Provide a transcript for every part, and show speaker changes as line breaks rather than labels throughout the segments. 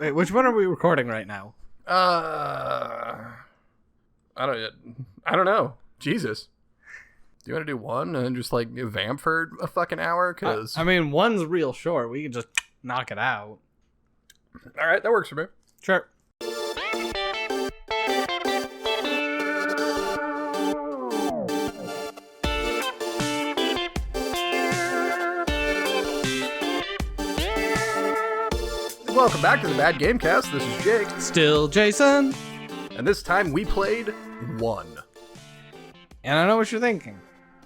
Wait, which one are we recording right now?
I don't know. Jesus. Do you want to do one and just like vamp for a fucking hour? Cause
I mean, one's real short. We can just knock it out.
all right, that works for me.
Sure.
Welcome back to the Bad Gamecast. This is Jake,
Still Jason.
and this time we played one.
And I know what you're thinking.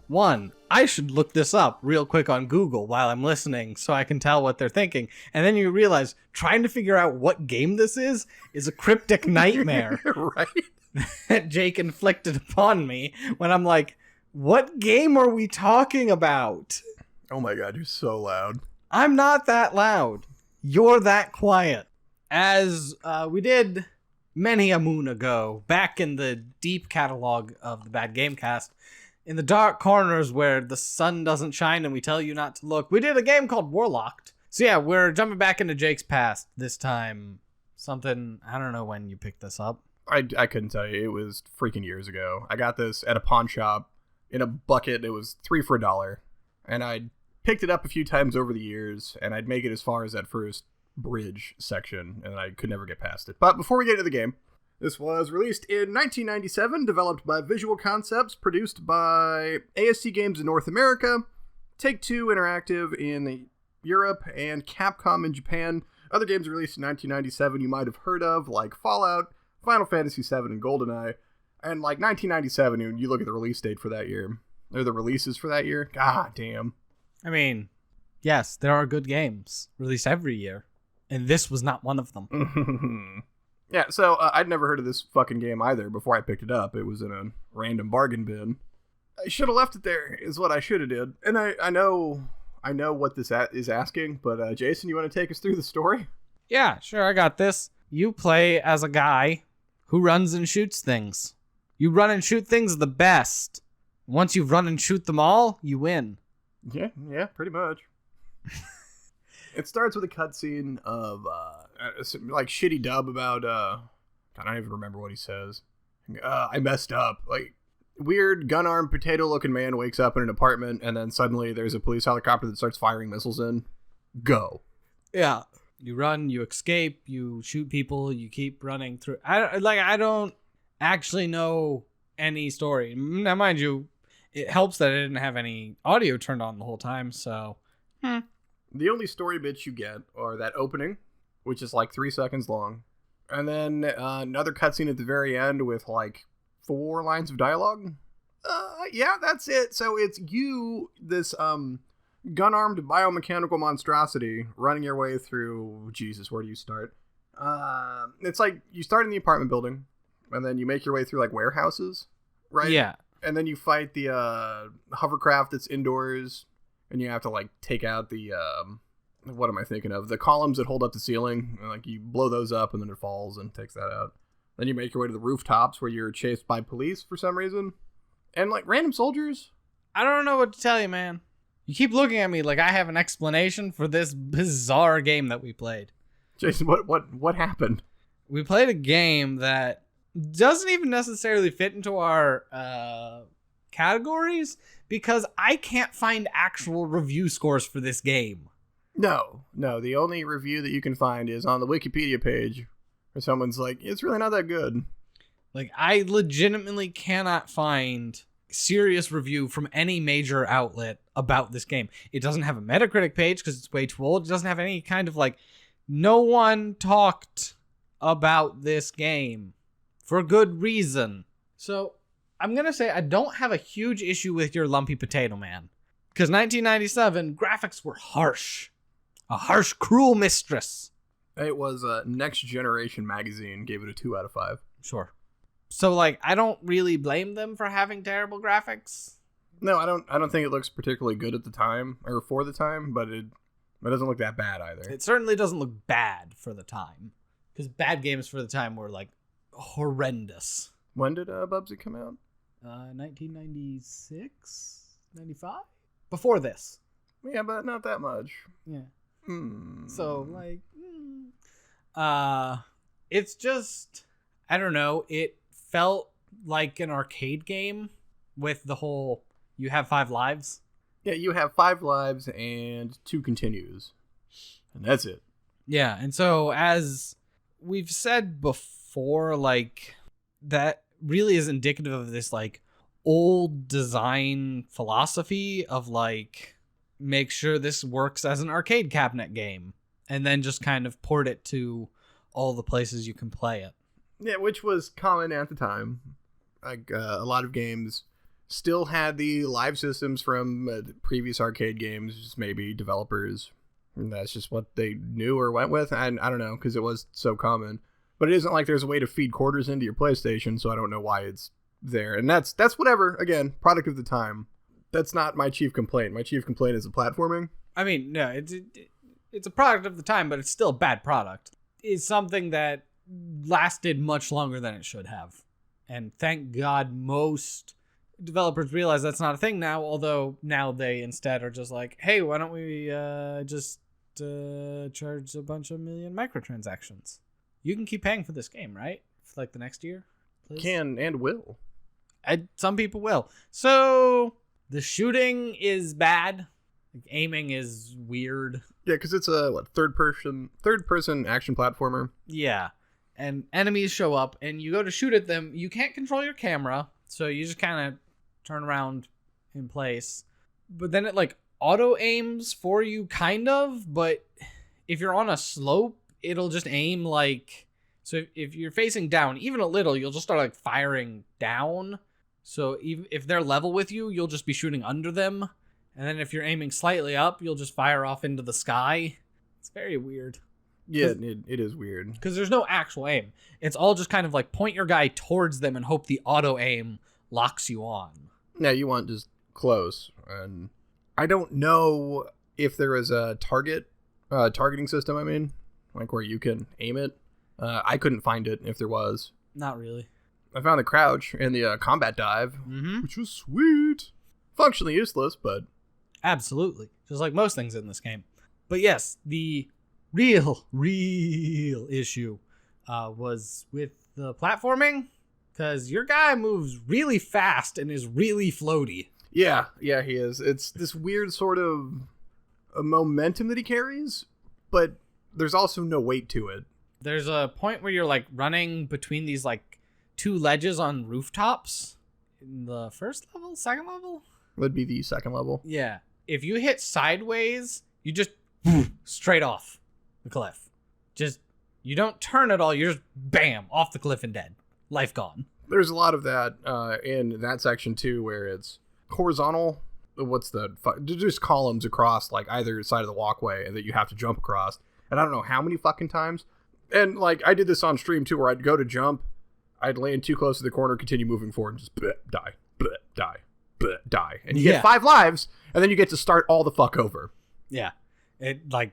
One, I should look this up real quick on Google while I'm listening so I can tell what they're thinking. And then you realize trying to figure out what game this is a cryptic nightmare
Right?
that Jake inflicted upon me when I'm like, what game are we talking about?
Oh my god, you're so loud.
I'm not that loud. You're that quiet. As we did many a moon ago, back in the deep catalog of the Bad Gamecast, in the dark corners where the sun doesn't shine and we tell you not to look, we did a game called Warlocked. So yeah, we're jumping back into Jake's past. This time, something, I don't know when you picked this up.
I couldn't tell you. It was freaking years ago. I got this at a pawn shop in a bucket. It was $3 for $1. And I'd picked it up a few times over the years, and I'd make it as far as that first bridge section, and I could never get past it. But before we get into the game, this was released in 1997, developed by Visual Concepts, produced by ASC Games in North America, Take-Two Interactive in Europe, and Capcom in Japan. Other games released in 1997 you might have heard of, like Fallout, Final Fantasy VII, and GoldenEye. And like 1997, when you look at the release date for that year, or the releases for that year, god damn.
I mean, yes, there are good games released every year, and this was not one of them.
Yeah, so I'd never heard of this fucking game either before I picked it up. It was in a random bargain bin. I should have left it there, is what I should have did. And I know what this is asking, but Jason, you want to take us through the story?
Yeah, sure, I got this. You play as a guy who runs and shoots things. You run and shoot things the best. Once you've run and shoot them all, you win.
Yeah, pretty much. It starts with a cutscene of like shitty dub about I don't even remember what he says. I messed up. Like weird gun-armed potato-looking man wakes up in an apartment, and then suddenly there's a police helicopter that starts firing missiles in. Go.
Yeah. You run, you escape, you shoot people, you keep running through. I don't actually know any story. Now, mind you, it helps that I didn't have any audio turned on the whole time, so.
The only story bits you get are that opening, which is like 3 seconds long, and then another cutscene at the very end with like 4 lines of dialogue. Yeah, that's it. So it's you, this gun-armed biomechanical monstrosity, running your way through. Jesus, where do you start? It's like you start in the apartment building, and then you make your way through like warehouses, right?
Yeah.
And then you fight the hovercraft that's indoors, and you have to like take out the what am I thinking of? The columns that hold up the ceiling, and like you blow those up, and then it falls and takes that out. Then you make your way to the rooftops where you're chased by police for some reason, and like random soldiers.
I don't know what to tell you, man. You keep looking at me like I have an explanation for this bizarre game that we played.
Jason, what happened?
We played a game that doesn't even necessarily fit into our categories because I can't find actual review scores for this game.
No. The only review that you can find is on the Wikipedia page where someone's like, it's really not that good.
Like, I legitimately cannot find serious review from any major outlet about this game. It doesn't have a Metacritic page because it's way too old. It doesn't have any kind of like, no one talked about this game for good reason. So I'm going to say I don't have a huge issue with your Lumpy Potato Man. Because 1997, graphics were harsh. A harsh, cruel mistress.
It was Next Generation magazine gave it a 2 out of 5.
Sure. So, like, I don't really blame them for having terrible graphics.
No, I don't think it looks particularly good at the time, or for the time, but it doesn't look that bad either.
It certainly doesn't look bad for the time. Because bad games for the time were, like, horrendous.
When did Bubsy come out?
1996? 95? Before this.
Yeah, but not that much.
Yeah. So, like, It's just, I don't know. It felt like an arcade game with the whole, you have 5 lives.
Yeah, you have 5 lives and 2 continues. And that's it.
Yeah, and so as we've said before, like, that really is indicative of this, like, old design philosophy of, like, make sure this works as an arcade cabinet game, and then just kind of port it to all the places you can play it.
Yeah, which was common at the time. Like, a lot of games still had the live systems from previous arcade games, just maybe developers. And that's just what they knew or went with. And I don't know, because it was so common. But it isn't like there's a way to feed quarters into your PlayStation, so I don't know why it's there. And that's whatever. Again, product of the time. That's not my chief complaint. My chief complaint is the platforming.
I mean, no, it's a product of the time, but it's still a bad product. It's something that lasted much longer than it should have. And thank God most developers realize that's not a thing now, although now they instead are just like, hey, why don't we just charge a bunch of million microtransactions? You can keep paying for this game, right? For like the next year? Please?
Can and will.
Some people will. So the shooting is bad. Like, aiming is weird.
Yeah, because it's a third person action platformer.
Yeah. And enemies show up and you go to shoot at them. You can't control your camera, so you just kind of turn around in place. But then it like auto aims for you, kind of, but if you're on a slope, it'll just aim like, so if you're facing down even a little, you'll just start like firing down. So even if they're level with you, you'll just be shooting under them. And then if you're aiming slightly up, you'll just fire off into the sky. It's very weird.
Yeah, it is weird.
Because there's no actual aim. It's all just kind of like point your guy towards them and hope the auto aim locks you on.
Yeah, you want just close. And I don't know if there is a targeting system, I mean, like where you can aim it. I couldn't find it if there was.
Not really.
I found the crouch and the combat dive, which was sweet. Functionally useless, but...
Absolutely. Just like most things in this game. But yes, the real issue was with the platforming, because your guy moves really fast and is really floaty.
Yeah, he is. It's this weird sort of a momentum that he carries, but there's also no weight to it.
There's a point where you're like running between these like 2 ledges on rooftops in the first level, second level?
Would be the second level.
Yeah. If you hit sideways, you just straight off the cliff. Just, you don't turn at all. You're just bam off the cliff and dead. Life gone.
There's a lot of that in that section too, where it's horizontal. Just columns across like either side of the walkway that you have to jump across. And I don't know how many fucking times. And like I did this on stream too, where I'd go to jump, I'd land too close to the corner, continue moving forward, and just die. And you get 5 lives, and then you get to start all the fuck over. Yeah.
It like,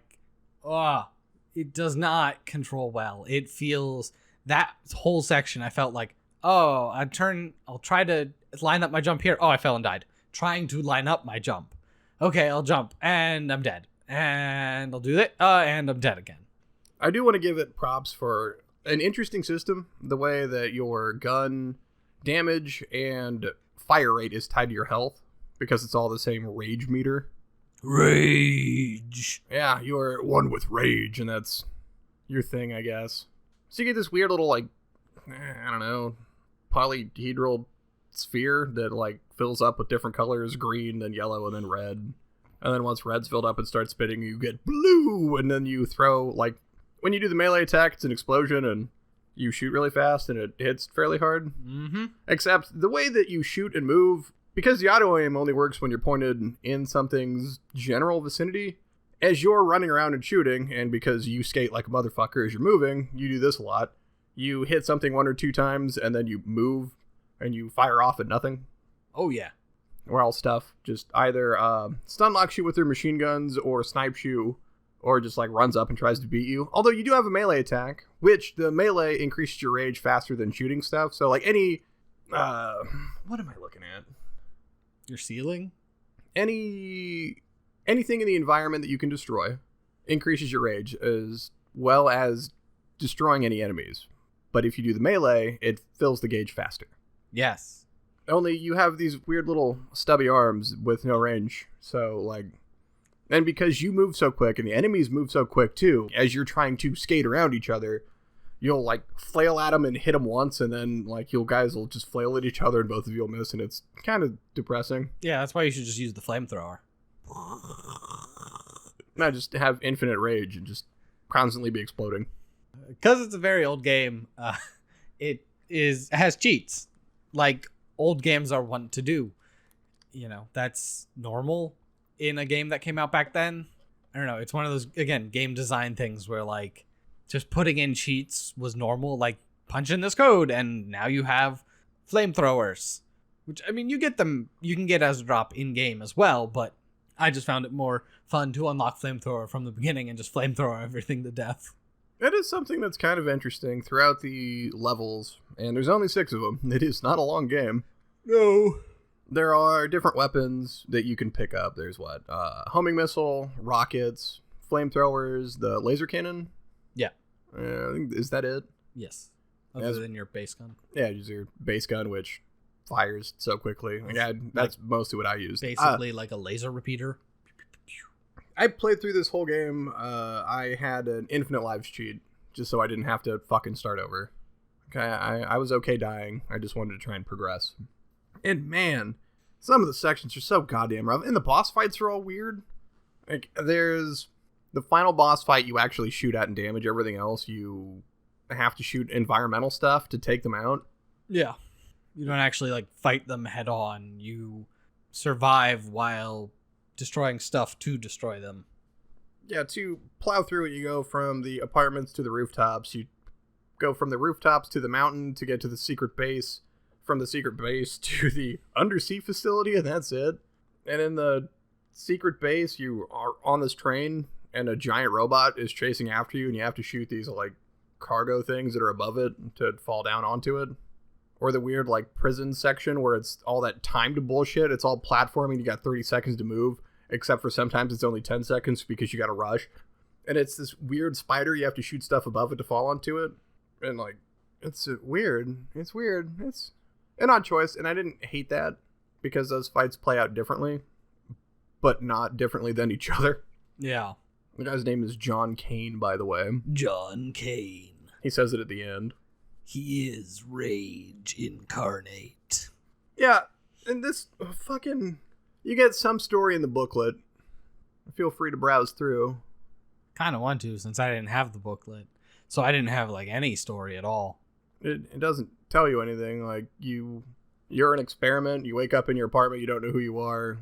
it does not control well. It feels, that whole section, I felt like, I'll try to line up my jump here. Oh, I fell and died. Trying to line up my jump. Okay, I'll jump, and I'm dead. And I'll do that, and I'm dead again.
I do want to give it props for an interesting system. The way that your gun damage and fire rate is tied to your health, because it's all the same rage meter.
Rage.
Yeah, you're one with rage, and that's your thing, I guess. So you get this weird little, like, I don't know, polyhedral sphere that, like, fills up with different colors, green, then yellow, and then red. And then once red's filled up and starts spitting, you get blue, and then you throw, like, when you do the melee attack, it's an explosion, and you shoot really fast, and it hits fairly hard.
Mm-hmm.
Except the way that you shoot and move, because the auto aim only works when you're pointed in something's general vicinity, as you're running around and shooting, and because you skate like a motherfucker as you're moving, you do this a lot. You hit something 1 or 2 times, and then you move, and you fire off at nothing.
Oh, yeah.
Or all stuff just either stun locks you with their machine guns, or snipes you, or just like runs up and tries to beat you. Although you do have a melee attack, which the melee increases your rage faster than shooting stuff. So like any, what am I looking at?
Your ceiling?
Anything in the environment that you can destroy increases your rage, as well as destroying any enemies. But if you do the melee, it fills the gauge faster.
Yes.
Only you have these weird little stubby arms with no range. So, like... And because you move so quick, and the enemies move so quick, too, as you're trying to skate around each other, you'll, like, flail at them and hit them once, and then, like, you guys will just flail at each other, and both of you will miss, and it's kind of depressing.
Yeah, that's why you should just use the flamethrower.
Not just have infinite rage and just constantly be exploding.
Because it's a very old game, it has cheats, like old games are wont to do. You know, that's normal in a game that came out back then. I don't know. It's one of those, again, game design things where, like, just putting in cheats was normal. Like, punch in this code, and now you have flamethrowers. Which, I mean, you get them, you can get as a drop in-game as well, but I just found it more fun to unlock flamethrower from the beginning and just flamethrower everything to death.
It is something that's kind of interesting throughout the levels, and there's only 6 of them. It is not a long game.
No.
There are different weapons that you can pick up. There's homing missile, rockets, flamethrowers, the laser cannon.
Yeah.
Is that it?
Yes. Other than your base gun.
Yeah, just your base gun, which fires so quickly. That's mostly what I use.
Basically like a laser repeater.
I played through this whole game. I had an infinite lives cheat just so I didn't have to fucking start over. Okay, I was okay dying. I just wanted to try and progress. And man, some of the sections are so goddamn rough. And the boss fights are all weird. Like, there's the final boss fight you actually shoot at and damage. Everything else you have to shoot environmental stuff to take them out.
Yeah. You don't actually, like, fight them head on. You survive while destroying stuff to destroy them.
Yeah, to plow through it, you go from the apartments to the rooftops. You go from the rooftops to the mountain to get to the secret base. From the secret base to the undersea facility, and that's it. And in the secret base, you are on this train, and a giant robot is chasing after you, and you have to shoot these, like, cargo things that are above it to fall down onto it. Or the weird, like, prison section where it's all that timed bullshit. It's all platforming. You got 30 seconds to move, except for sometimes it's only 10 seconds because you got to rush. And it's this weird spider. You have to shoot stuff above it to fall onto it. And, like, it's weird. It's weird. It's an odd choice. And I didn't hate that because those fights play out differently, but not differently than each other.
Yeah.
The guy's name is John Kane, by the way.
John Kane.
He says it at the end.
He is rage incarnate.
Yeah, and this fucking... You get some story in the booklet. Feel free to browse through.
Kind of want to, since I didn't have the booklet. So I didn't have, like, any story at all.
It doesn't tell you anything. Like, you're an experiment. You wake up in your apartment. You don't know who you are.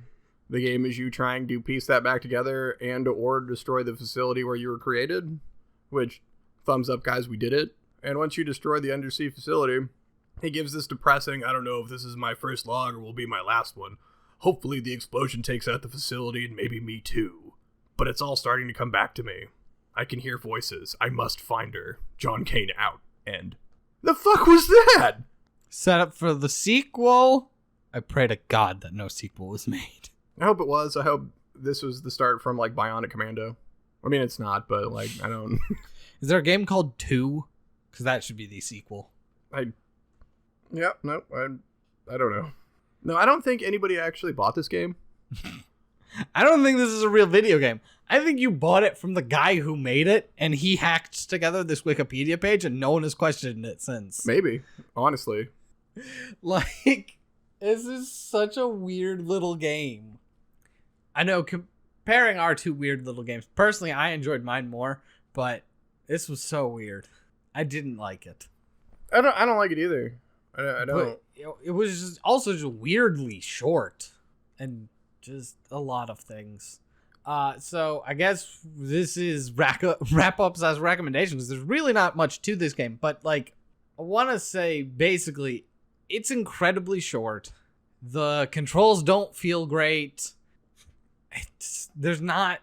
The game is you trying to piece that back together and or destroy the facility where you were created. Which, thumbs up, guys, we did it. And once you destroy the undersea facility, he gives this depressing, I don't know if this is my first log or will be my last one. Hopefully the explosion takes out the facility and maybe me too. But it's all starting to come back to me. I can hear voices. I must find her. John Kane out. End. The fuck was that?
Set up for the sequel? I pray to God that no sequel was made.
I hope it was. I hope this was the start from, like, Bionic Commando. I mean, it's not, but, like, I don't...
Is there a game called 2? Because that should be the sequel.
I don't know. No, I don't think anybody actually bought this game.
I don't think this is a real video game. I think you bought it from the guy who made it, and he hacked together this Wikipedia page, and no one has questioned it since.
Maybe, honestly.
Like, this is such a weird little game. I know, comparing our two weird little games, personally, I enjoyed mine more, but this was so weird. I didn't like it.
I don't like it either. I don't.
But it was just also just weirdly short and just a lot of things. So I guess this is wrap ups as recommendations. There's really not much to this game, but, like, I want to say basically it's incredibly short. The controls don't feel great. There's not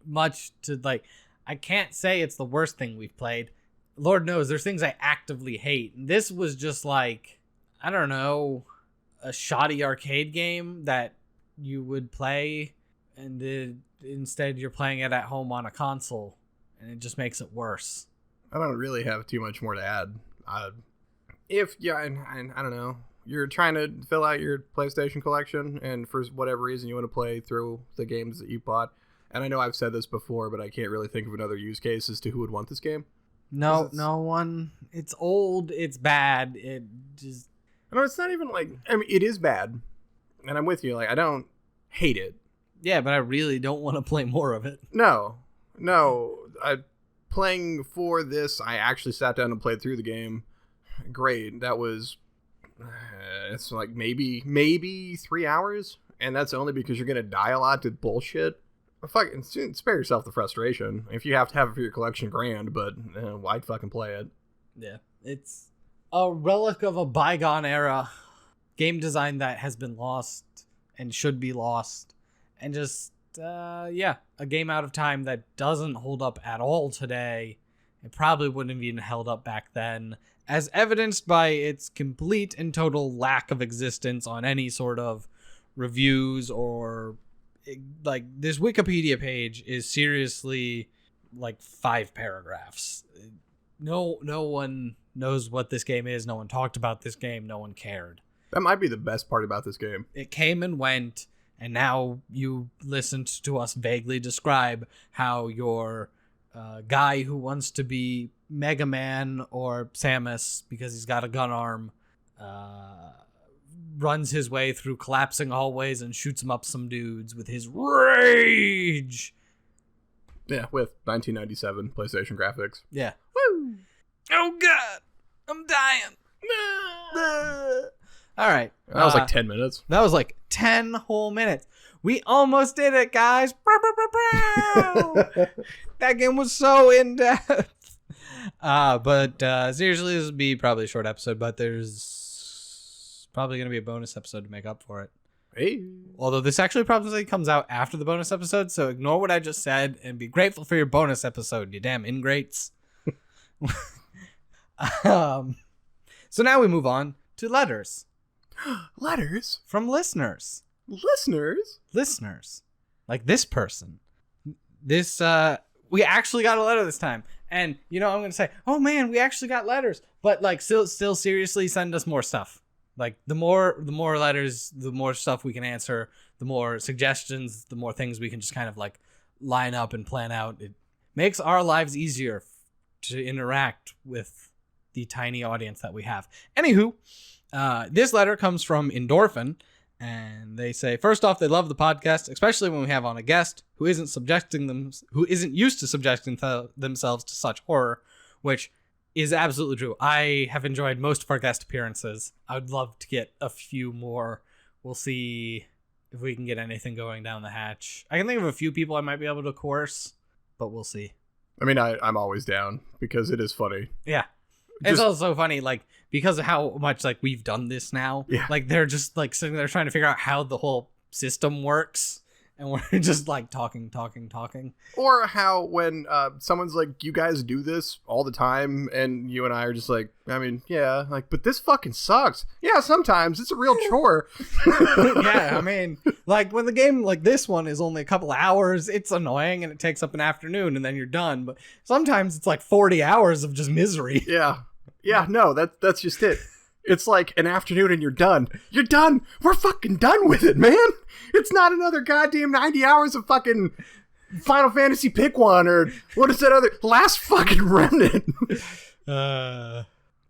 much to, like, I can't say it's the worst thing we've played. Lord knows there's things I actively hate. This was just like, I don't know, a shoddy arcade game that you would play, and instead you're playing it at home on a console, and it just makes it worse.
I don't really have too much more to add. If and I don't know, you're trying to fill out your PlayStation collection, and for whatever reason you want to play through the games that you bought, and I know I've said this before, but I can't really think of another use case as to who would want this game.
No one. It's old. It's bad. It just.
No, it's not even like. I mean, it is bad, and I'm with you. Like, I don't hate it.
Yeah, but I really don't want to play more of it.
No. Playing for this, I actually sat down and played through the game. Great. That was. It's like maybe 3 hours, and that's only because you're gonna die a lot to bullshit. Fucking spare yourself the frustration if you have to have it for your collection. Grand, but why'd fucking play it?
Yeah, it's a relic of a bygone era, game design that has been lost and should be lost, and just a game out of time that doesn't hold up at all today. It probably wouldn't have even held up back then, as evidenced by its complete and total lack of existence on any sort of reviews or. Like, this Wikipedia page is seriously like 5 paragraphs. No one knows what this game is. No one talked about this game. No one cared.
That might be the best part about this game.
It came and went, and now you listened to us vaguely describe how your guy who wants to be Mega Man or Samus because he's got a gun arm runs his way through collapsing hallways and shoots him up some dudes with his rage.
Yeah, with 1997 PlayStation graphics.
Yeah. Woo! Oh god! I'm dying! Alright.
That was like 10 minutes.
That was like 10 whole minutes. We almost did it, guys! That game was so in-depth. But seriously, this would be probably a short episode, but there's probably going to be a bonus episode to make up for it.
Hey.
Although this actually probably comes out after the bonus episode, so ignore what I just said and be grateful for your bonus episode, you damn ingrates. So now we move on to letters.
Letters?
From listeners.
Listeners?
Like this person. This, we actually got a letter this time. And, I'm going to say, oh man, we actually got letters. But, like, still seriously send us more stuff. Like, the more letters, the more stuff we can answer, the more suggestions, the more things we can just kind of, like, line up and plan out. It makes our lives easier to interact with the tiny audience that we have. Anywho, this letter comes from Endorphin, and they say, first off, they love the podcast, especially when we have on a guest who isn't used to subjecting themselves to such horror, which is absolutely true. I have enjoyed most of our guest appearances. I would love to get a few more. We'll see if we can get anything going down the hatch. I can think of a few people I might be able to coerce, but we'll see.
I mean, I'm always down because it is funny.
Yeah. It's also funny, like, because of how much, like, we've done this now.
Yeah.
Like, they're just, like, sitting there trying to figure out how the whole system works. And we're just, like, talking.
Or how when someone's like, you guys do this all the time, and you and I are just like, I mean, yeah, like, but this fucking sucks. Yeah, sometimes. It's a real chore.
Yeah, I mean, like, when the game like this one is only a couple hours, it's annoying, and it takes up an afternoon, and then you're done. But sometimes it's like 40 hours of just misery.
Yeah. Yeah, no, that's just it. It's like an afternoon and you're done. You're done. We're fucking done with it, man. It's not another goddamn 90 hours of fucking Final Fantasy Pick One or what is that other Last fucking Remnant.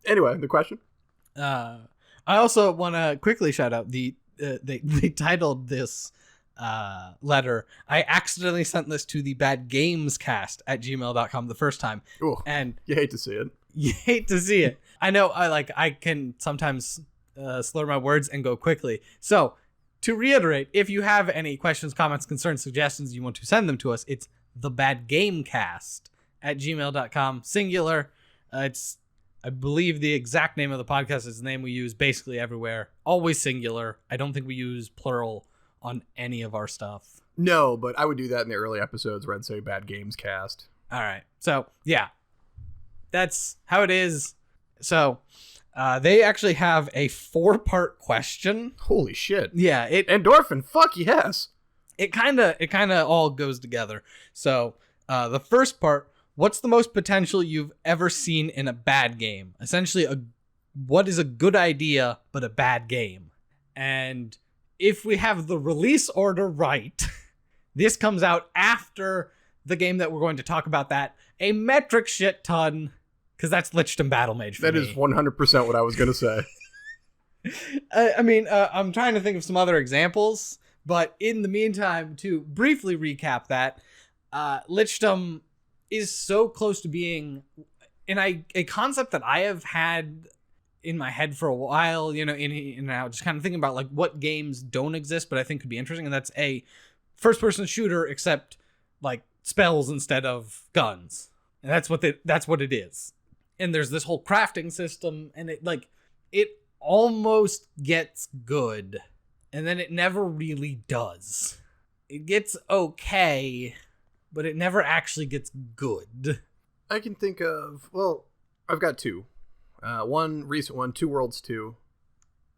Anyway, the question.
I also want to quickly shout out they titled this letter. I accidentally sent this to the badgamescast@gmail.com the first time.
Ooh,
and
you hate to see it.
You hate to see it. I know I can sometimes slur my words and go quickly. So, to reiterate, if you have any questions, comments, concerns, suggestions, you want to send them to us, it's thebadgamecast@gmail.com, singular. It's, I believe the exact name of the podcast is the name we use basically everywhere. Always singular. I don't think we use plural on any of our stuff.
No, but I would do that in the early episodes where I'd say Bad Games Cast.
All right. So, yeah. That's how it is. So, they actually have a 4-part question.
Holy shit.
Yeah.
Endorphin, fuck yes.
It kind of all goes together. So, the first part, what's the most potential you've ever seen in a bad game? Essentially, what is a good idea but a bad game? And if we have the release order right, this comes out after the game that we're going to talk about that a metric shit ton, because that's Lichdom Battle Mage for
That
me.
is 100% what I was going to say.
I'm trying to think of some other examples, but in the meantime, to briefly recap that, Lichdom is so close to being a concept that I have had in my head for a while, in and out, just kind of thinking about like what games don't exist, but I think could be interesting. And that's a first-person shooter, except like spells instead of guns. And that's what it is. And there's this whole crafting system, and it almost gets good, and then it never really does. It gets okay, but it never actually gets good.
I can think of, I've got two. One recent one, Two Worlds 2,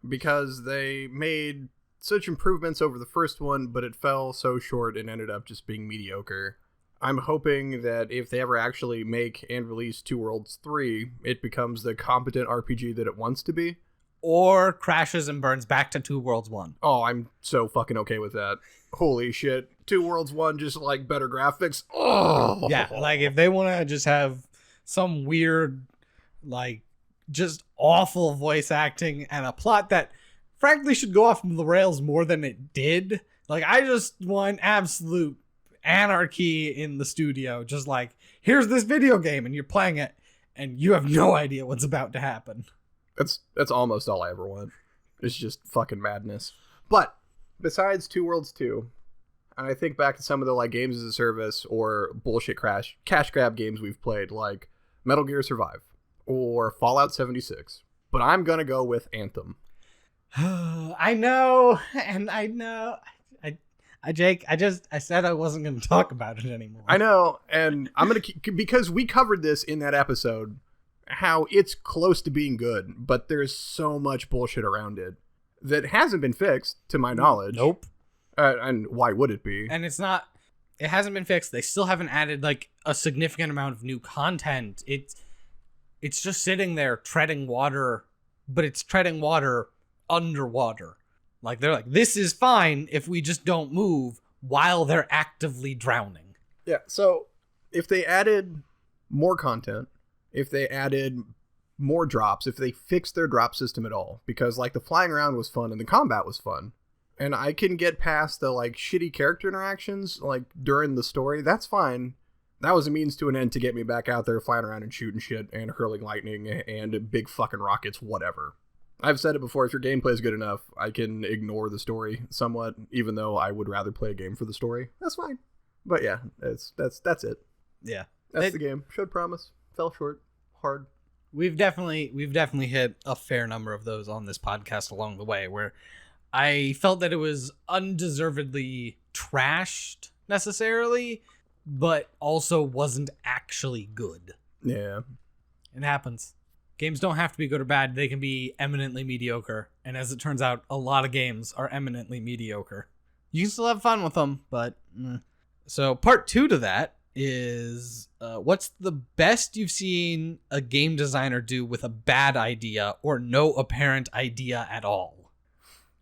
because they made such improvements over the first one, but it fell so short and ended up just being mediocre. I'm hoping that if they ever actually make and release Two Worlds 3, it becomes the competent RPG that it wants to be.
Or crashes and burns back to Two Worlds 1.
Oh, I'm so fucking okay with that. Holy shit. Two Worlds 1, just like better graphics. Oh!
Yeah, like if they want to just have some weird, like, just awful voice acting and a plot that frankly should go off the rails more than it did. Like, I just want absolute anarchy in the studio. Just like, here's this video game and you're playing it and you have no idea what's about to happen.
That's almost all I ever want. It's just fucking madness. But besides Two Worlds 2, and I think back to some of the like games as a service or bullshit cash grab games we've played, like Metal Gear Survive or Fallout 76. But I'm gonna go with Anthem.
I know. Jake, I said I wasn't going to talk about it anymore.
I know, and I'm going to, because we covered this in that episode, how it's close to being good, but there's so much bullshit around it that hasn't been fixed, to my knowledge.
Nope.
And why would it be?
And it hasn't been fixed. They still haven't added like a significant amount of new content. It's just sitting there treading water, but it's treading water underwater. Like, they're like, this is fine if we just don't move while they're actively drowning.
Yeah, so if they added more content, if they added more drops, if they fixed their drop system at all, because, like, the flying around was fun and the combat was fun, and I can get past the, like, shitty character interactions, like, during the story, that's fine. That was a means to an end to get me back out there flying around and shooting shit and hurling lightning and big fucking rockets, whatever. I've said it before, if your gameplay is good enough, I can ignore the story somewhat, even though I would rather play a game for the story. That's fine. But yeah, that's it.
Yeah.
That's the game. Showed promise. Fell short. Hard.
We've definitely hit a fair number of those on this podcast along the way, where I felt that it was undeservedly trashed necessarily, but also wasn't actually good.
Yeah.
It happens. Games don't have to be good or bad. They can be eminently mediocre. And as it turns out, a lot of games are eminently mediocre. You can still have fun with them, but... So part 2 to that is, what's the best you've seen a game designer do with a bad idea or no apparent idea at all?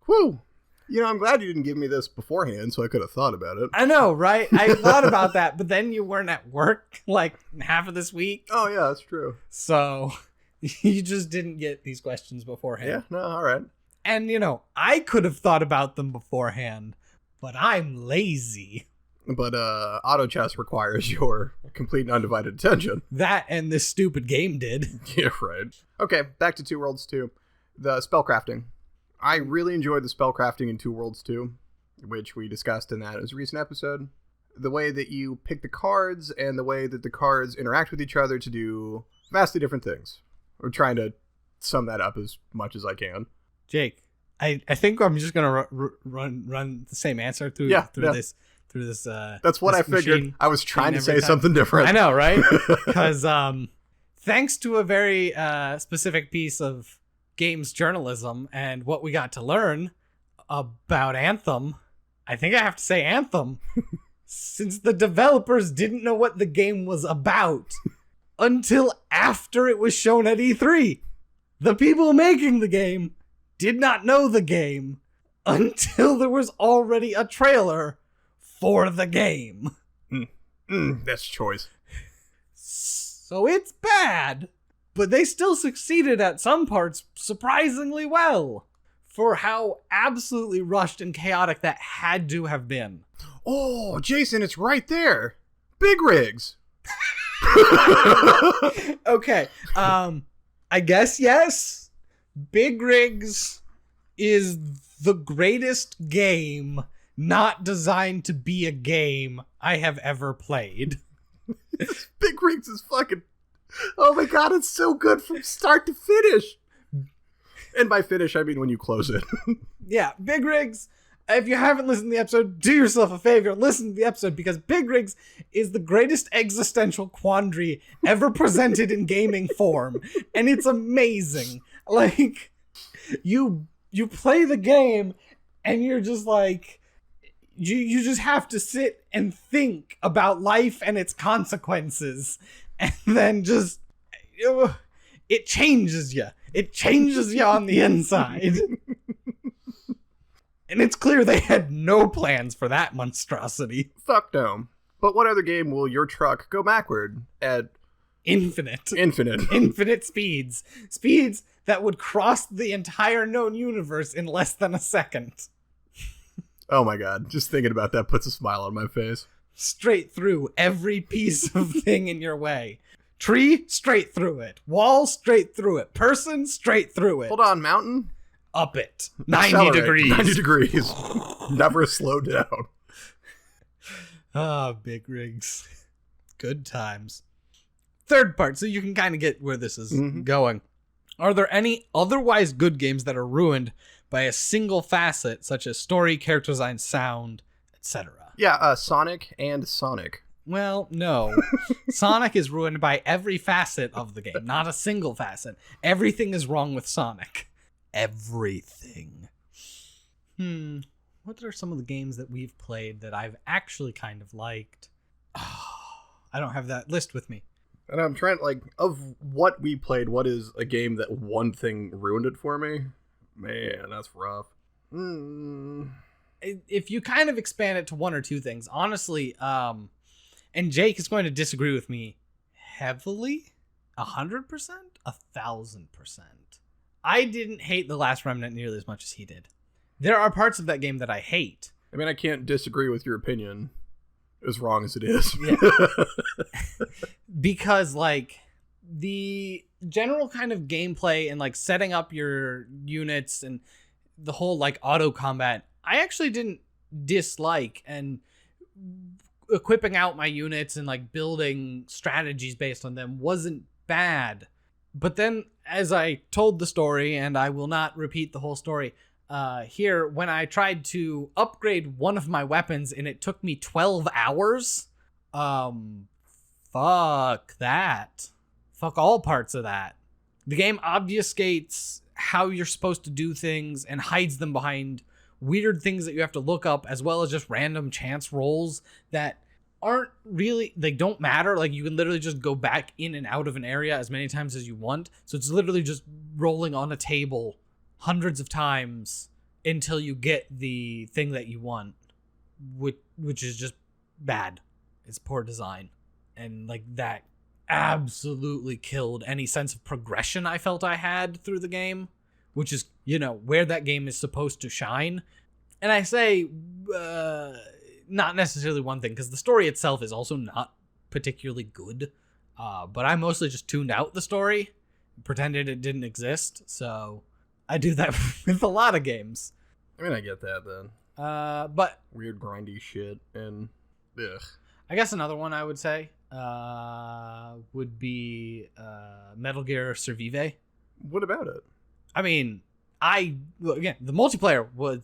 Whew. You know, I'm glad you didn't give me this beforehand so I could have thought about it.
I know, right? I thought about that, but then you weren't at work like half of this week.
Oh, yeah, that's true.
So... You just didn't get these questions beforehand.
Yeah, no, all right.
And, I could have thought about them beforehand, but I'm lazy.
But auto chess requires your complete and undivided attention.
That and this stupid game did.
Yeah, right. Okay, back to Two Worlds 2. The spellcrafting. I really enjoyed the spellcrafting in Two Worlds 2, which we discussed in that as a recent episode. The way that you pick the cards and the way that the cards interact with each other to do vastly different things. We're trying to sum that up as much as I can.
Jake, I think I'm just gonna run the same answer through this.
That's what I figured. I was trying to say something different.
I know, right? Because thanks to a very specific piece of games journalism and what we got to learn about Anthem, I think I have to say Anthem. since the developers didn't know what the game was about until after it was shown at E3. The people making the game did not know the game until there was already a trailer for the game.
That's choice.
So it's bad, but they still succeeded at some parts surprisingly well for how absolutely rushed and chaotic that had to have been.
Oh, Jason, it's right there. Big rigs.
Okay, I guess yes. Big Rigs is the greatest game not designed to be a game I have ever played.
Big rigs is fucking... Oh my god, it's so good from start to finish. And by finish, I mean when you close it.
Yeah, Big Rigs. If you haven't listened to the episode, do yourself a favor, listen to the episode, because Big Rigs is the greatest existential quandary ever presented in gaming form. And it's amazing. Like, you play the game, and you're just like, you just have to sit and think about life and its consequences. And then just, it changes you. It changes you on the inside. And it's clear they had no plans for that monstrosity.
Fuck no. But what other game will your truck go backward at
infinite speeds? Speeds that would cross the entire known universe in less than a second.
Oh my god, just thinking about that puts a smile on my face.
Straight through every piece of thing in your way. Tree, straight through it. Wall, straight through it. Person, straight through it.
Hold on, mountain?
Up it. 90 degrees.
90 degrees. Never slow down.
Ah, Big Rigs. Good times. Third part, so you can kind of get where this is going. Are there any otherwise good games that are ruined by a single facet, such as story, character design, sound, etc.?
Yeah, Sonic and Sonic.
Well, no. Sonic is ruined by every facet of the game, not a single facet. Everything is wrong with Sonic. Everything. What are some of the games that we've played that I've actually kind of liked? I don't have that list with me.
And I'm trying, like, of what we played, what is a game that one thing ruined it for me? Man, that's rough.
If you kind of expand it to one or two things, honestly, and Jake is going to disagree with me heavily, 100%, 1,000%. I didn't hate The Last Remnant nearly as much as he did. There are parts of that game that I hate.
I mean, I can't disagree with your opinion, as wrong as it is.
Yeah. Because, like, the general kind of gameplay and, like, setting up your units and the whole, like, auto combat, I actually didn't dislike. And equipping out my units and, like, building strategies based on them wasn't bad. But then, as I told the story, and I will not repeat the whole story here, when I tried to upgrade one of my weapons and it took me 12 hours, fuck that. Fuck all parts of that. The game obfuscates how you're supposed to do things and hides them behind weird things that you have to look up, as well as just random chance rolls that aren't really, they don't matter. Like, you can literally just go back in and out of an area as many times as you want. So it's literally just rolling on a table hundreds of times until you get the thing that you want, which is just bad. It's poor design. And, like, that absolutely killed any sense of progression I felt I had through the game, which is, you know, where that game is supposed to shine. And I say, not necessarily one thing, because the story itself is also not particularly good. But I mostly just tuned out the story, pretended it didn't exist. So I do that with a lot of games.
I mean, I get that then.
But
weird grindy shit and ugh.
I guess another one I would say would be Metal Gear Survive.
What about it?
I mean, again, the multiplayer was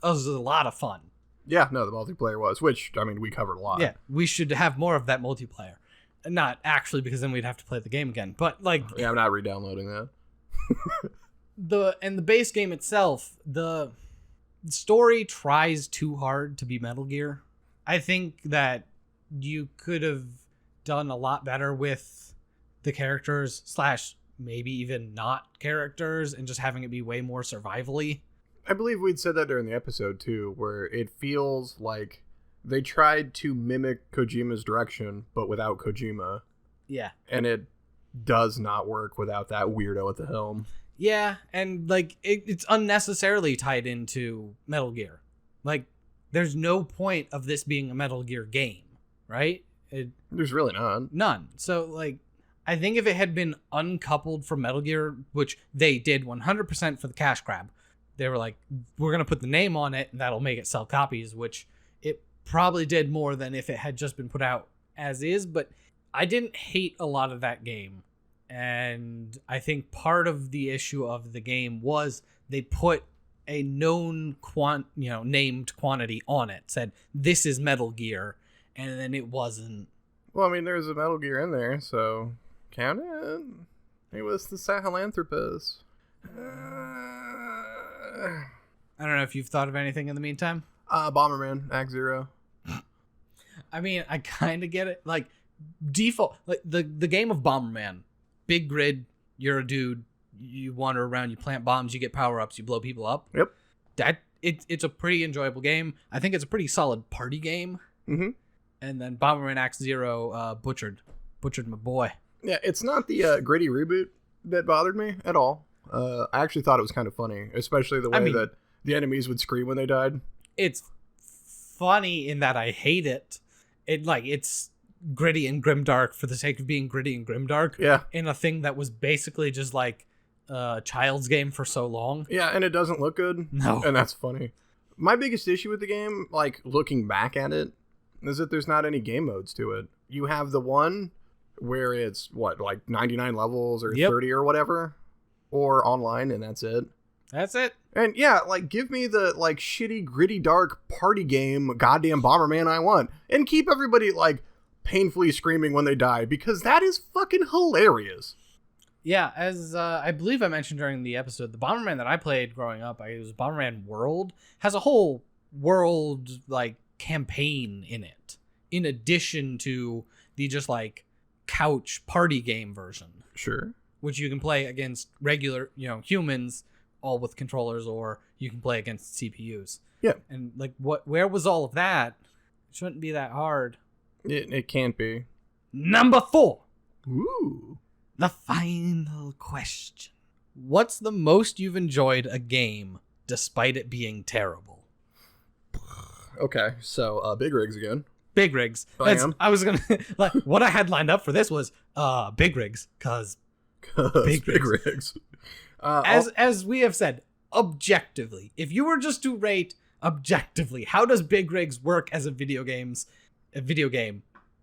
a lot of fun.
Yeah, no, the multiplayer was, which, I mean, we covered a lot.
Yeah, we should have more of that multiplayer. Not actually, because then we'd have to play the game again. But, like...
Yeah, I'm not re-downloading that.
the base game itself, the story tries too hard to be Metal Gear. I think that you could have done a lot better with the characters slash maybe even not characters and just having it be way more survival-y.
I believe we'd said that during the episode too, where it feels like they tried to mimic Kojima's direction, but without Kojima.
Yeah.
And it does not work without that weirdo at the helm.
Yeah, and like it's unnecessarily tied into Metal Gear. Like, there's no point of this being a Metal Gear game, right?
There's really not.
None. So, like, I think if it had been uncoupled from Metal Gear, which they did 100% for the cash grab, they were like, we're going to put the name on it, and that'll make it sell copies, which it probably did more than if it had just been put out as is, but I didn't hate a lot of that game. And I think part of the issue of the game was they put a known named quantity on it, said this is Metal Gear, and then it wasn't.
Well, I mean, there's a Metal Gear in there, so count it. It was the Sahelanthropus.
I don't know if you've thought of anything in the meantime.
Bomberman, Act Zero.
I mean, I kind of get it. Like, default, like the game of Bomberman, big grid, you're a dude, you wander around, you plant bombs, you get power-ups, you blow people up.
Yep.
It's a pretty enjoyable game. I think it's a pretty solid party game.
Mm-hmm.
And then Bomberman Act Zero butchered my boy.
Yeah, it's not the gritty reboot that bothered me at all. I actually thought it was kind of funny, especially the way that the enemies would scream when they died.
It's funny in that I hate it. It's gritty and grimdark for the sake of being gritty and grimdark.
Yeah.
In a thing that was basically just like a child's game for so long.
Yeah, and it doesn't look good.
No.
And that's funny. My biggest issue with the game, like looking back at it, is that there's not any game modes to it. You have the one where it's like 99 levels or 30 or whatever, or online, and that's it.
That's it.
And yeah, like give me the like shitty gritty dark party game goddamn Bomberman I want, and keep everybody like painfully screaming when they die, because that is fucking hilarious.
Yeah, as I believe I mentioned during the episode, the Bomberman that I played growing up, it was Bomberman World, has a whole world like campaign in it, in addition to the just like couch party game version.
Sure. Which
you can play against regular, humans, all with controllers, or you can play against CPUs.
Yeah.
And like, where was all of that? It shouldn't be that hard.
It can't be.
Number 4.
Ooh.
The final question. What's the most you've enjoyed a game despite it being terrible?
Okay, so Big Rigs again.
Big Rigs. I was gonna like what I had lined up for this was Big Rigs, cause Big Rigs. As we have said, objectively, if you were just to rate objectively, how does Big Rigs work as a video game?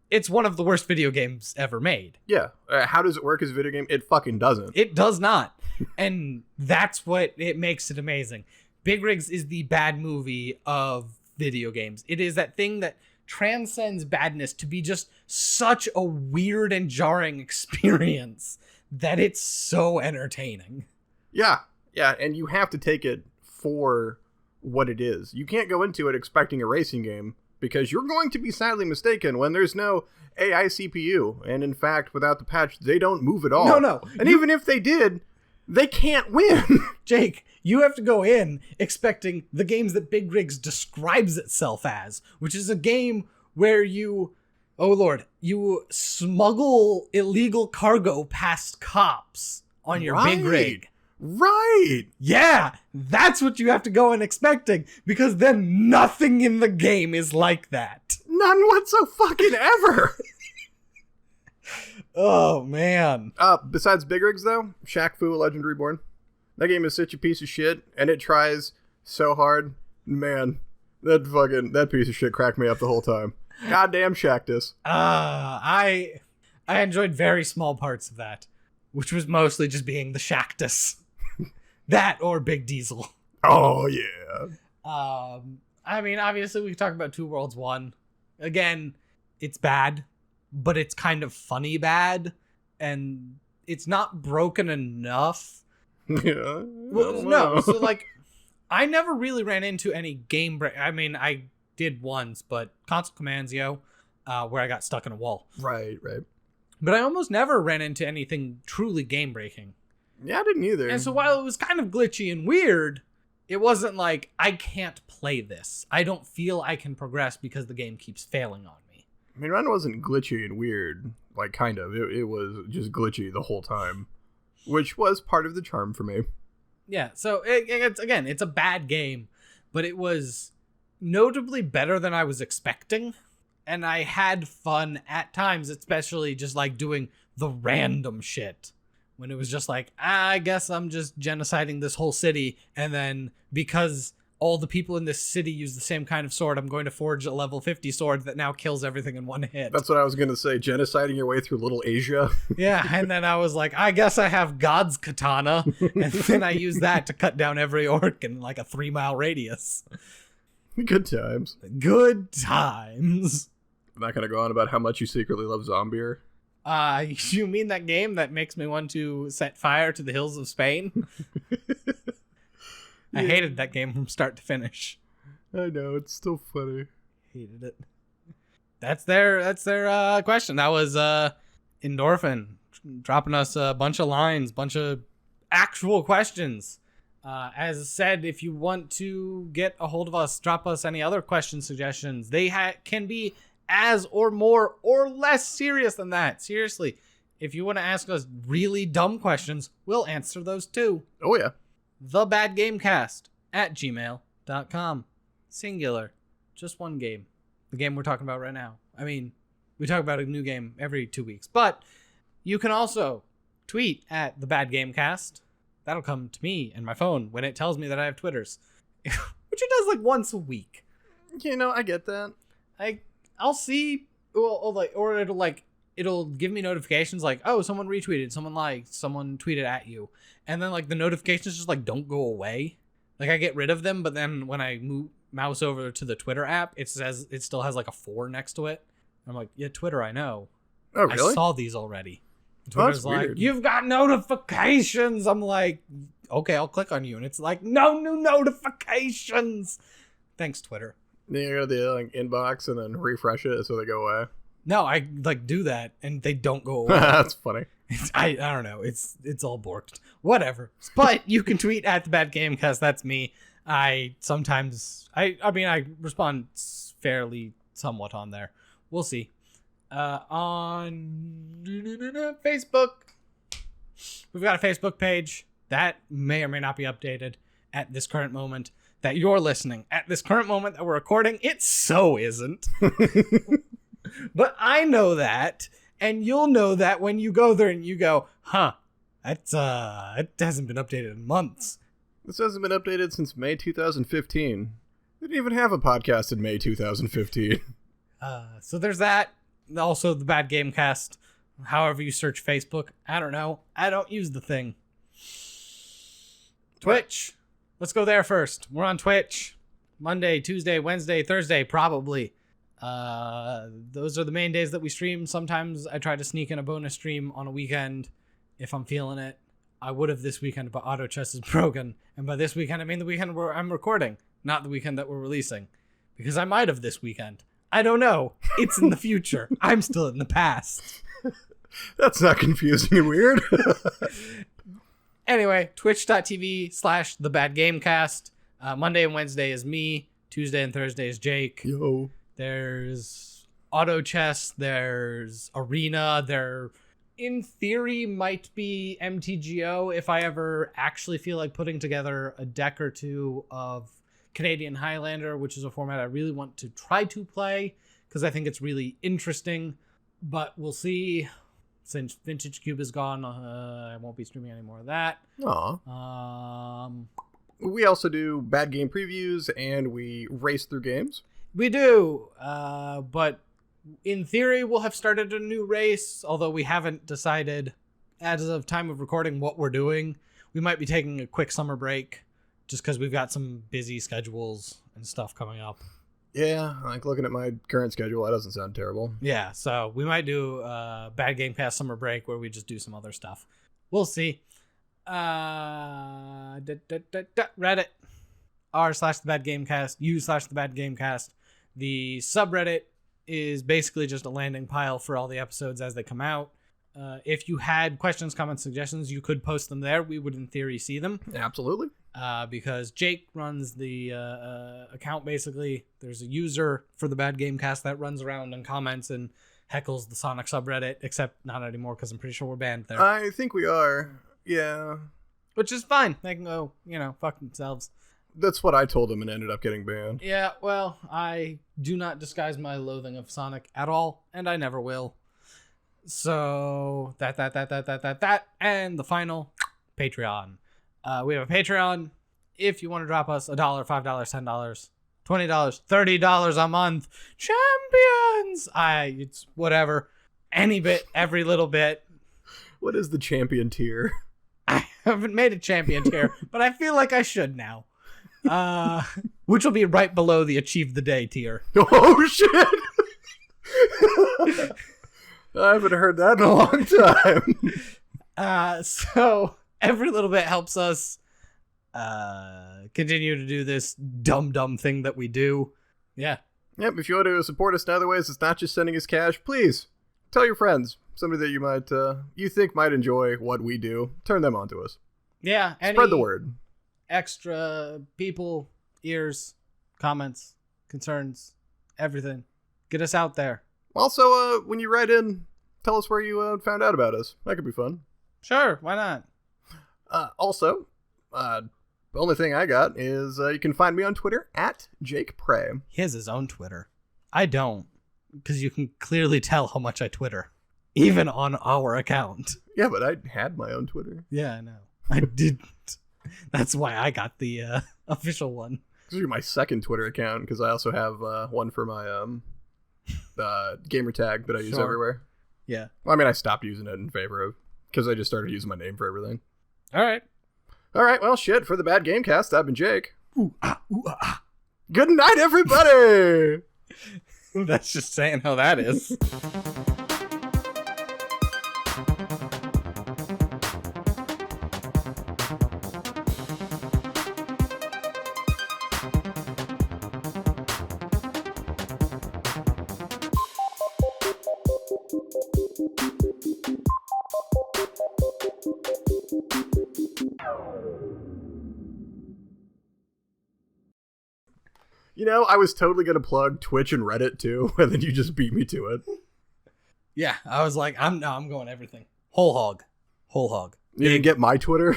It's one of the worst video games ever made.
Yeah. How does it work as a video game? It fucking doesn't.
It does not. And that's what it makes it amazing. Big Rigs is the bad movie of video games. It is that thing that transcends badness to be just such a weird and jarring experience that it's so entertaining.
Yeah. Yeah. And you have to take it for what it is. You can't go into it expecting a racing game, because you're going to be sadly mistaken when there's no AI CPU. And in fact, without the patch, they don't move at all.
No.
And even if they did, they can't win.
Jake, you have to go in expecting the games that Big Rigs describes itself as, which is a game where you smuggle illegal cargo past cops on your Big Rig.
Right.
Yeah, that's what you have to go in expecting, because then nothing in the game is like that.
None whatsoever.
Oh, man.
Besides Big Rigs, though, Shaq Fu: A Legend Reborn. That game is such a piece of shit, and it tries so hard. Man, that piece of shit cracked me up the whole time. Goddamn Shaqtus.
I enjoyed very small parts of that, which was mostly just being the Shaqtus. That or Big Diesel.
Oh, yeah.
I mean, obviously, we talked about Two Worlds 1. Again, it's bad, but it's kind of funny bad, and it's not broken enough.
Yeah.
Well, no, so, like, I never really ran into any game break. I mean, I did once, but console commands, where I got stuck in a wall.
Right.
But I almost never ran into anything truly game-breaking.
Yeah, I didn't either.
And so while it was kind of glitchy and weird, it wasn't like, I can't play this. I don't feel I can progress because the game keeps failing on me.
I mean, mine wasn't glitchy and weird. Like, kind of. It was just glitchy the whole time. Which was part of the charm for me.
Yeah, so it's a bad game. But it was notably better than I was expecting. And I had fun at times, especially just like doing the random shit. When it was just like, I guess I'm just genociding this whole city. And then because all the people in this city use the same kind of sword, I'm going to forge a level 50 sword that now kills everything in one hit.
That's what I was going to say. Genociding your way through Little Asia.
Yeah, and then I was like, I guess I have God's katana. And then I use that to cut down every orc in like a 3-mile radius.
Good times.
Good times.
I'm not going to go on about how much you secretly love Zombier.
You mean that game that makes me want to set fire to the hills of Spain? I hated that game from start to finish.
I know, it's still funny.
Hated it. That's their question. That was Endorphin dropping us a bunch of lines, bunch of actual questions. As said, if you want to get a hold of us, drop us any other question suggestions. They can be as or more or less serious than that. Seriously, if you want to ask us really dumb questions, we'll answer those too.
Oh, yeah.
thebadgamecast@gmail.com. Singular. Just one game. The game we're talking about right now. I mean, we talk about a new game every 2 weeks. But you can also tweet at thebadgamecast. That'll come to me and my phone when it tells me that I have Twitters. Which it does like once a week.
You know, I get that.
I'll see, it'll give me notifications like, oh, someone retweeted, someone liked, someone tweeted at you. And then like the notifications just like don't go away. Like I get rid of them, but then when I mouse over to the Twitter app, it says it still has like a 4 next to it. I'm like, yeah, Twitter, I know.
Oh, really?
I saw these already.
Twitter's
like,
weird.
You've got notifications. I'm like, okay, I'll click on you. And it's like, no new notifications. Thanks, Twitter.
Then you go to the inbox and then refresh it so they go away.
No, I do that and they don't go away.
That's funny.
I don't know. It's all borked. Whatever. But you can tweet at the Bad Gamecast. That's me. I respond fairly somewhat on there. We'll see. On Facebook, we've got a Facebook page that may or may not be updated at this current moment that you're listening. At this current moment that we're recording, it so isn't. But I know that, and you'll know that when you go there and you go, huh, it hasn't been updated in months.
This hasn't been updated since May 2015. They didn't even have a podcast in May 2015.
So there's that. Also, the Bad Gamecast. However you search Facebook. I don't know. I don't use the thing. Twitch. Let's go there first. We're on Twitch. Monday, Tuesday, Wednesday, Thursday, probably. Those are the main days that we stream. Sometimes I try to sneak in a bonus stream on a weekend if I'm feeling it. I would have this weekend, but Auto Chess is broken. And by this weekend, I mean the weekend where I'm recording, not the weekend that we're releasing. Because I might have this weekend. I don't know. It's in the future. I'm still in the past.
That's not confusing and weird.
Anyway, twitch.tv/thebadgamecast. Monday and Wednesday is me. Tuesday and Thursday is Jake.
Yo.
There's Auto Chess. There's Arena. There, in theory, might be MTGO if I ever actually feel like putting together a deck or two of Canadian Highlander, which is a format I really want to try to play because I think it's really interesting. But we'll see. Since Vintage Cube is gone, I won't be streaming any more of that.
Aw. We also do bad game previews and we race through games.
We do, but in theory, we'll have started a new race, although we haven't decided, as of time of recording, what we're doing. We might be taking a quick summer break, just because we've got some busy schedules and stuff coming up.
Yeah, like looking at my current schedule, that doesn't sound terrible.
Yeah, so we might do a Bad Game Pass summer break where we just do some other stuff. We'll see. Reddit r/thebadgamecast, u/thebadgamecast, The subreddit is basically just a landing pile for all the episodes as they come out. If you had questions, comments, suggestions, you could post them there. We would, in theory, see them.
Absolutely.
Because Jake runs the account, basically. There's a user for the Bad Gamecast that runs around and comments and heckles the Sonic subreddit, except not anymore because I'm pretty sure we're banned there.
I think we are. Yeah.
Which is fine. They can go, fuck themselves.
That's what I told him and ended up getting banned.
Yeah, well, I do not disguise my loathing of Sonic at all, and I never will. So, that, and the final, Patreon. We have a Patreon. If you want to drop us $1, $5, $10, $20, $30 a month, champions! It's whatever. Any bit, every little bit.
What is the champion tier?
I haven't made a champion tier, but I feel like I should now. Which will be right below the Achieve the Day tier.
Oh, shit! I haven't heard that in a long time.
So every little bit helps us continue to do this dumb thing that we do. Yeah.
Yep, if you want to support us in other ways, it's not just sending us cash. Please, tell your friends. Somebody that you might, you think might enjoy what we do. Turn them on to us.
Yeah.
Spread the word.
Extra people, ears, comments, concerns, everything. Get us out there.
Also, when you write in, tell us where you found out about us. That could be fun.
Sure, why not?
Also, the only thing I got is you can find me on Twitter at Jake Prey.
He has his own Twitter. I don't, because you can clearly tell how much I Twitter, even on our account.
Yeah, but I had my own Twitter.
Yeah, I know. I didn't. That's why I got the official one.
This is my second Twitter account, because I also have one for my gamer tag that I use everywhere.
Yeah.
Well, I mean, I stopped using it in favor of, because I just started using my name for everything.
All right,
well, shit, for the Bad Gamecast, I've been Jake.
Ooh, ah, ooh, ah, ah.
Good night, everybody!
That's just saying how that is.
You know, I was totally going to plug Twitch and Reddit too, and then you just beat me to it.
Yeah, I was like, I'm going everything. Whole hog.
You didn't get my Twitter?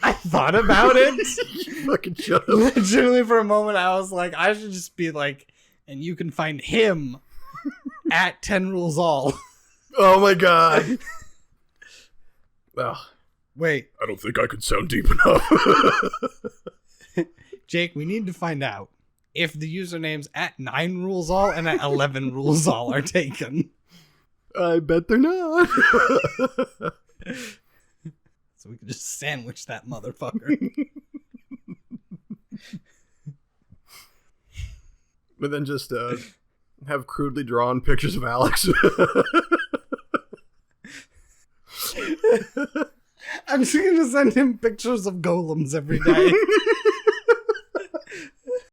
I thought about it.
You fucking shut up.
Literally for a moment, I was like, I should just be like, and you can find him at 10 Rules All.
Oh my god. Ugh.
Wait.
I don't think I could sound deep enough.
Jake, we need to find out if the usernames at 9 Rules All and at 11 Rules All are taken.
I bet they're not.
So we can just sandwich that motherfucker.
But then just have crudely drawn pictures of Alex.
I'm just gonna send him pictures of golems every day.